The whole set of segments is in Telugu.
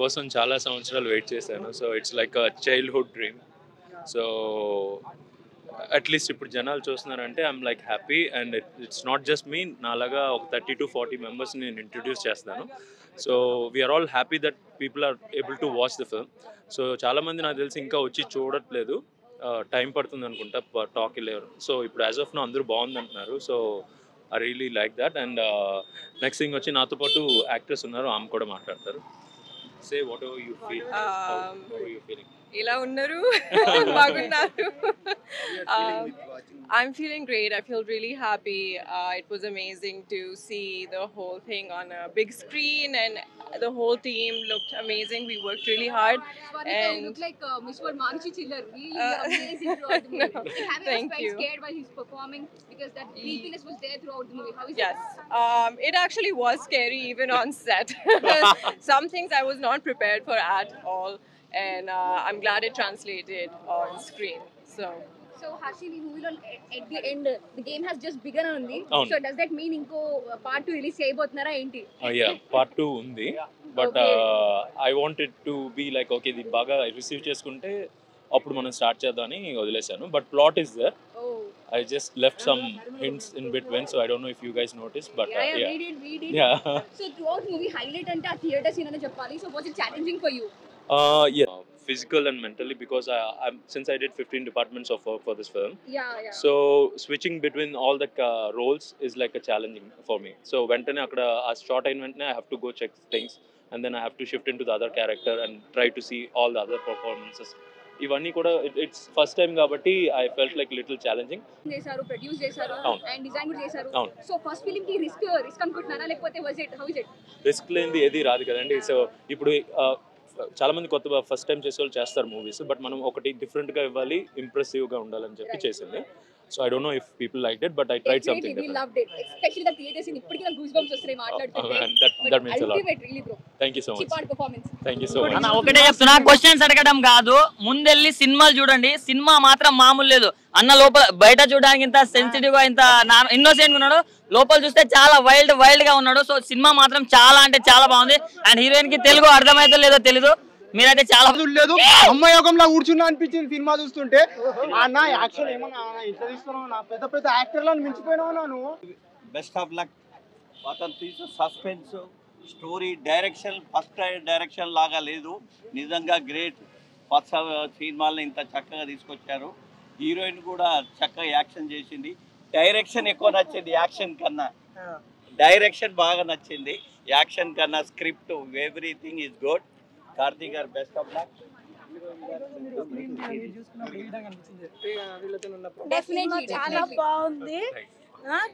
దీనికోసం చాలా సంవత్సరాలు వెయిట్ చేశాను. So it's like a childhood dream. So at least ఇప్పుడు జనాలు చూస్తున్నారంటే I'm like happy. And it's not just me, నాలాగా ఒక 30 to 40 మెంబర్స్ని నేను ఇంట్రడ్యూస్ చేస్తాను. So we are all happy that people are able to watch the film. So చాలామంది నాకు తెలిసి ఇంకా వచ్చి చూడట్లేదు, టైం పడుతుంది అనుకుంటా టాక్ వెళ్ళారు. సో ఇప్పుడు యాజ్ ఆఫ్ నో అందరూ బాగుంది అంటున్నారు. So I really like that. And next thing వచ్చి నాతో పాటు యాక్టర్స్ ఉన్నారు, ఆమె కూడా మాట్లాడతారు. Say what ever you feel. ఎలా ఉన్నారు? బాగున్నారు. I'm feeling great. I feel really happy. It was amazing to see the whole thing on a big screen, and the whole team looked amazing. We worked really hard. And you look like Mr. Manchi Chiller. Really amazing throughout the movie. No, Have thank you you. scared while he's performing because that creepiness was there throughout the movie? How is Yes. It actually was scary even on set. Some things I was not prepared for at all. And I'm glad it translated on screen. So Harshi, the movie at the end, the game has just begun only. Avunu. So does that mean inko part 2 release cheyabothunara enti? Yeah, part 2 ఉంది. But I wanted to be like okay ఇది బాగా రిసీవ్ చేసుకుంటే అప్పుడు మనం స్టార్ట్ చేద్దామని వదిలేశాను. But plot is there. I just left some hints in between, so I don't know if you guys noticed, but yeah. We did. Yeah. So throughout movie highlight ante a theater scene ane cheppali. So was it challenging for you? Yeah, physical and mentally, because since I did 15 departments of work for this film. Yeah. So switching between all the roles is like a challenging for me. So ventane akkada a short ayin ventane I have to go check things, and then I have to shift into the other character and try to see all the other performances. ఇవన్నీ కూడా ఇట్స్ ఫస్ట్ టైం కాబట్టి I felt like little challenging. చేశారు, ప్రొడ్యూస్ చేశారు అండ్ డిజైన్ కూడా చేశారు. సో ఫస్ట్ ఫిల్మ్ కి రిస్క్ అనుకుంటున్నారా లేకపోతే was it how is it? Risk లేనిది ఏది రాదు కదండి. సో ఇప్పుడు చాలా మంది కొత్త ఫస్ట్ టైం చేసే వాళ్ళు చేస్తారు మూవీస్, బట్ మనం ఒకటి డిఫరెంట్గా ఇవ్వాలి, ఇంప్రెసివ్గా ఉండాలని చెప్పి చేసింది. So I don't know if people liked it, but I tried something different. We loved it, especially the theater scene. ఇప్పటికీ నాకు గూస్ బంప్స్ వస్తున్నాయి మాట్లాడుతుంటే. That means a lot. Ultimate really bro. Thank you so much. Chipad performance. Thank you so much. అన్న ఒకటే చెప్తున్నా, క్వశ్చన్స్ అడగడం కాదు, ముందెళ్ళి సినిమాలు చూడండి. సినిమా మాత్రం మామూలు లేదు అన్న. లోపల బయట చూడడానికి ఇంత సెన్సిటివ్ గా ఇంత ఇన్నోసెంట్ గా ఉన్నాడు, లోపల చూస్తే చాలా వైల్డ్ గా ఉన్నాడు. సో సినిమా మాత్రం చాలా అంటే చాలా బాగుంది. అండ్ హీరోయిన్ కి తెలుగు అర్థమైతే లేదో తెలీదు, మీరైతే చాలా లేదు అమ్మయోగంలో కూర్చున్నా అనిపించింది సినిమా చూస్తుంటే. అన్న యాక్షన్ ఏమన్నా ఇట్లా తీస్తున్నావు, నా పెద్ద పెద్ద యాక్టర్లను మించిపోయినావు నువ్వు. Best of luck. అతను తీసే suspense story direction first direction లాగా లేదు, నిజంగా గ్రేట్. ఫస్ట్ సినిమాలను ఇంత చక్కగా తీసుకొచ్చారు. హీరోయిన్ కూడా చక్కగా యాక్షన్ చేసింది. డైరెక్షన్ ఎక్కువ నచ్చింది యాక్షన్ కన్నా. డైరెక్షన్ బాగా నచ్చింది యాక్షన్ కన్నా. Script everything is good. Karthik గారు బెస్ట్ ఆఫ్ లక్. డెఫినెట్లీ చాలా బాగుంది.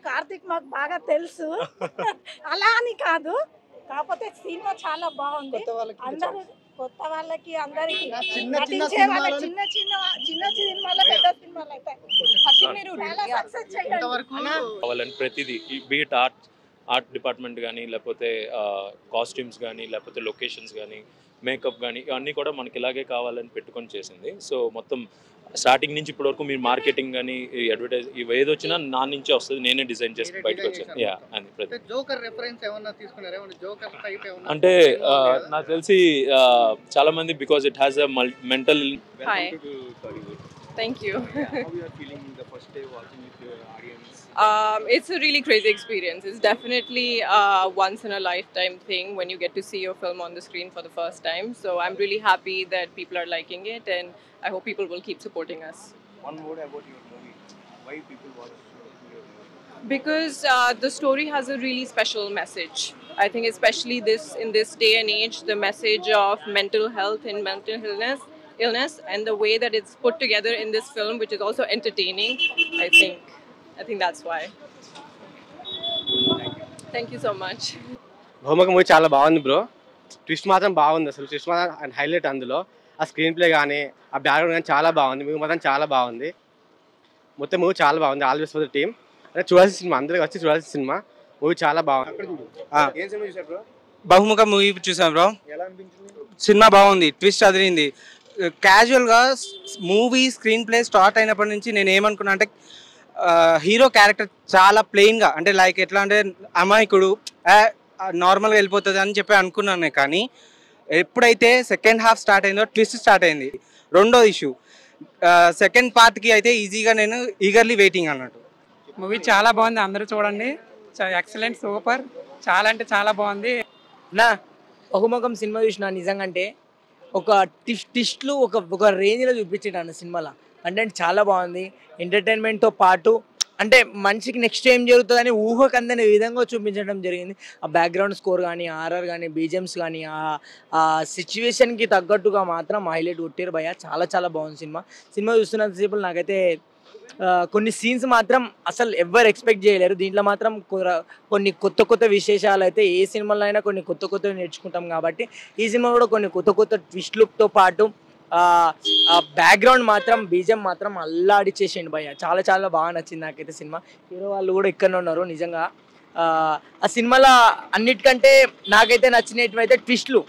కార్తీక్ మాకు బాగా తెలుసు, అలా అని కాదు, కాకపోతే సినిమా చాలా బాగుంది. అందరూ కొత్త వాళ్ళకి అందరికి నటించే వాళ్ళ చిన్న సినిమాలో పెద్ద సినిమాలు అయితే మీరు చాలా సక్సెస్ చేయాలి. ప్రతిదీ బీట్ ఆర్ట్ డిపార్ట్మెంట్ కానీ, లేకపోతే కాస్ట్యూమ్స్ కానీ, లేకపోతే లొకేషన్స్ కానీ, మేకప్ కానీ, ఇవన్నీ కూడా మనకి ఇలాగే కావాలని పెట్టుకొని చేసింది. సో మొత్తం స్టార్టింగ్ నుంచి ఇప్పటి వరకు మీరు మార్కెటింగ్ కానీ అడ్వర్టైజ్ ఇవి ఏది వచ్చినా నా నుంచే వస్తుంది, నేనే డిజైన్ చేసి బయటకు వచ్చాను. అంటే నాకు తెలిసి చాలా మంది, because it has a mental. Thank you. It's a really crazy experience. It's definitely a once in a lifetime thing when you get to see your film on the screen for the first time. So I'm really happy that people are liking it, and I hope people will keep supporting us. One word about your movie. Why people watch? Because the story has a really special message. I think especially in this day and age, the message of mental health and mental illness and the way that it's put together in this film, which is also entertaining, I think that's why. Thank you so much. భౌమక మూవీ చాలా బాగుంది బ్రో. ట్విస్ట్ మాత్రం బాగుంది, అసలు ట్విస్ట్ మాత్రం హైలైట్. అందులో ఆ స్క్రీన్ ప్లే కానీ, ఆ బ్యాక్గ్రౌండ్ కానీ చాలా బాగుంది. మూవీ మాత్రం చాలా బాగుంది. మొత్తం మూవీ చాలా బాగుంది. All best for the team. అంటే చూడాల్సిన సినిమా, అందరికి వచ్చి చూడాల్సిన సినిమా. మూవీ చాలా బాగుంది. బహుముఖ మూవీ చూసాం బ్రో. సినిమా బాగుంది, ట్విస్ట్ అదిరింది. క్యాజువల్గా మూవీ స్క్రీన్ ప్లే స్టార్ట్ అయినప్పటి నుంచి నేను ఏమనుకున్నా అంటే, హీరో క్యారెక్టర్ చాలా ప్లెయిన్గా, అంటే లైక్ ఎట్లా అంటే అమాయకుడు నార్మల్గా వెళ్ళిపోతుంది అని చెప్పి అనుకున్నాను. కానీ ఎప్పుడైతే సెకండ్ హాఫ్ స్టార్ట్ అయిందో ట్విస్ట్ స్టార్ట్ అయింది. రెండో ఇష్యూ సెకండ్ పార్ట్కి అయితే ఈజీగా నేను ఈగర్లీ వెయిటింగ్ అన్నట్టు. మూవీ చాలా బాగుంది, అందరూ చూడండి. ఎక్సలెంట్, సూపర్, చాలా అంటే చాలా బాగుంది. నా బహుముఖం సినిమా చూసిన నిజంగా అంటే ఒక టిస్ట్లు ఒక రేంజ్లో చూపించాడు సినిమాలో. అంటే చాలా బాగుంది. ఎంటర్టైన్మెంట్తో పాటు అంటే మనిషికి నెక్స్ట్ ఏం జరుగుతుందని ఊహకు అందని విధంగా చూపించడం జరిగింది. ఆ బ్యాక్గ్రౌండ్ స్కోర్ కానీ, ఆర్ఆర్ కానీ, బీజిఎమ్స్ కానీ, ఆ సిచ్యువేషన్కి తగ్గట్టుగా మాత్రం హైలైట్ కొట్టారు భయ్య. చాలా చాలా బాగుంది సినిమా చూస్తున్నంతసేపు నాకైతే కొన్ని సీన్స్ మాత్రం అసలు ఎవరు ఎక్స్పెక్ట్ చేయలేరు. దీంట్లో మాత్రం కొన్ని కొత్త విశేషాలు అయితే ఏ సినిమాలో అయినా కొన్ని కొత్తవి నేర్చుకుంటాం కాబట్టి ఈ సినిమా కూడా కొన్ని కొత్త ట్విస్ట్లతో పాటు బ్యాక్గ్రౌండ్ మాత్రం బీజం మాత్రం అల్లాడిచ్చేసిండు భయ్య. చాలా చాలా బాగా నచ్చింది నాకైతే సినిమా. హీరో వాళ్ళు కూడా ఇక్కడనే ఉన్నారు. నిజంగా ఆ సినిమాలో అన్నిటికంటే నాకైతే నచ్చినవి అయితే ట్విస్ట్లు.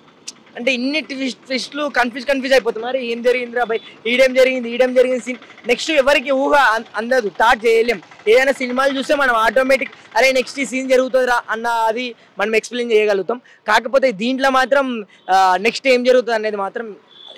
అంటే ఇన్ని ట్విస్ట్లు కన్ఫ్యూజ్ అయిపోతున్నారు. ఏం జరిగిందిరా భయ్, ఈడేం జరిగింది నెక్స్ట్ ఎవరికి ఊహ అందదు, థాట్ చేయలేం. ఏదైనా సినిమాలు చూస్తే మనం ఆటోమేటిక్ అరే నెక్స్ట్ ఈ సీన్ జరుగుతుందిరా అన్న అది మనం ఎక్స్ప్లెయిన్ చేయగలుగుతాం. కాకపోతే దీంట్లో మాత్రం నెక్స్ట్ ఏం జరుగుతుంది అనేది మాత్రం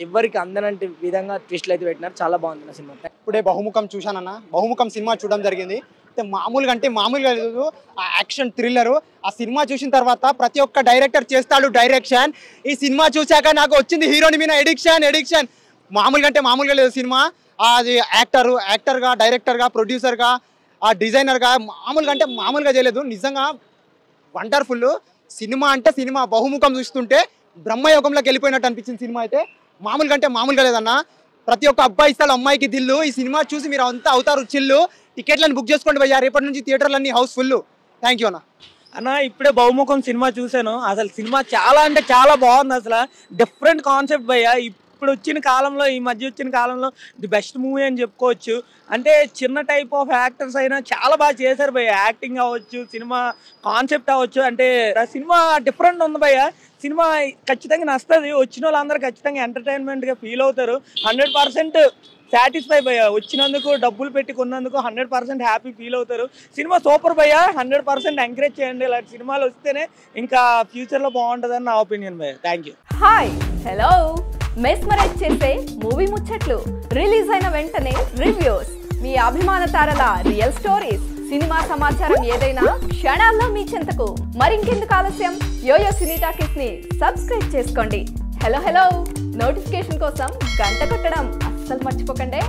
ఎవరికి అందనంటే విధంగా ట్విస్ట్లు అయితే పెట్టినారు. చాలా బాగుంది నా సినిమా. ఇప్పుడే బహుముఖం చూశానన్నా. బహుముఖం సినిమా చూడడం జరిగింది. అంటే మామూలుగా లేదు. ఆ యాక్షన్ థ్రిల్లరు ఆ సినిమా చూసిన తర్వాత ప్రతి ఒక్క డైరెక్టర్ చేస్తాడు డైరెక్షన్. ఈ సినిమా చూశాక నాకు వచ్చింది హీరోని మీద ఎడిక్షన్. మామూలుగా లేదు సినిమా. అది యాక్టర్గా, డైరెక్టర్గా, ప్రొడ్యూసర్గా, ఆ డిజైనర్గా మామూలుగా చేయలేదు. నిజంగా వండర్ఫుల్ సినిమా. అంటే సినిమా బహుముఖం చూస్తుంటే బ్రహ్మయోగంలోకి వెళ్ళిపోయినట్టు అనిపించింది సినిమా అయితే. మామూలుగా లేదన్నా. ప్రతి ఒక్క అబ్బాయి ఇస్తాడు అమ్మాయికి దిల్లు. ఈ సినిమా చూసి మీరు అంతా అవుతారు చిల్లు. టికెట్లను బుక్ చేసుకోండి భయ్యా. రేపటి నుంచి థియేటర్లన్నీ హౌస్ఫుల్. థ్యాంక్ యూ అన్న. ఇప్పుడే బహుముఖం సినిమా చూశాను. అసలు సినిమా చాలా అంటే చాలా బాగుంది. అసలు డిఫరెంట్ కాన్సెప్ట్ భయ్యా. ఇప్పుడు వచ్చిన కాలంలో, ఈ మధ్య వచ్చిన కాలంలో ది బెస్ట్ మూవీ అని చెప్పుకోవచ్చు. అంటే చిన్న టైప్ ఆఫ్ యాక్టర్స్ అయినా చాలా బాగా చేశారు భయ్య. యాక్టింగ్ అవ్వచ్చు, సినిమా కాన్సెప్ట్ అవ్వచ్చు. అంటే సినిమా డిఫరెంట్ ఉంది భయ్య. సినిమా ఖచ్చితంగా నచ్చుతుంది. వచ్చిన వాళ్ళందరూ ఖచ్చితంగా ఎంటర్టైన్మెంట్గా ఫీల్ అవుతారు. 100% సాటిస్ఫై భయ్య. వచ్చినందుకు, డబ్బులు పెట్టి కొన్నందుకు 100% హ్యాపీ ఫీల్ అవుతారు. సినిమా సూపర్ భయ్య. 100% ఎంకరేజ్ చేయండి. ఇలాంటి సినిమాలు వస్తేనే ఇంకా ఫ్యూచర్లో బాగుంటుందని నా ఒపీనియన్ భయ్య. Thank you. Hi, hello. Mesmerize చేసే మూవీ ముచ్చట్లు, రిలీజ్ అయిన వెంటనే రివ్యూస్, మీ అభిమాన తారల రియల్ స్టోరీస్, సినిమా సమాచారం ఏదైనా క్షణాల్లో మీ చెంతకు. మరింకెందుకు ఆలస్యం, యోయో సినీ టాకీస్ ని సబ్స్క్రైబ్ చేసుకోండి. హలో నోటిఫికేషన్ కోసం గంట కొట్టడం అస్సలు మర్చిపోకండి.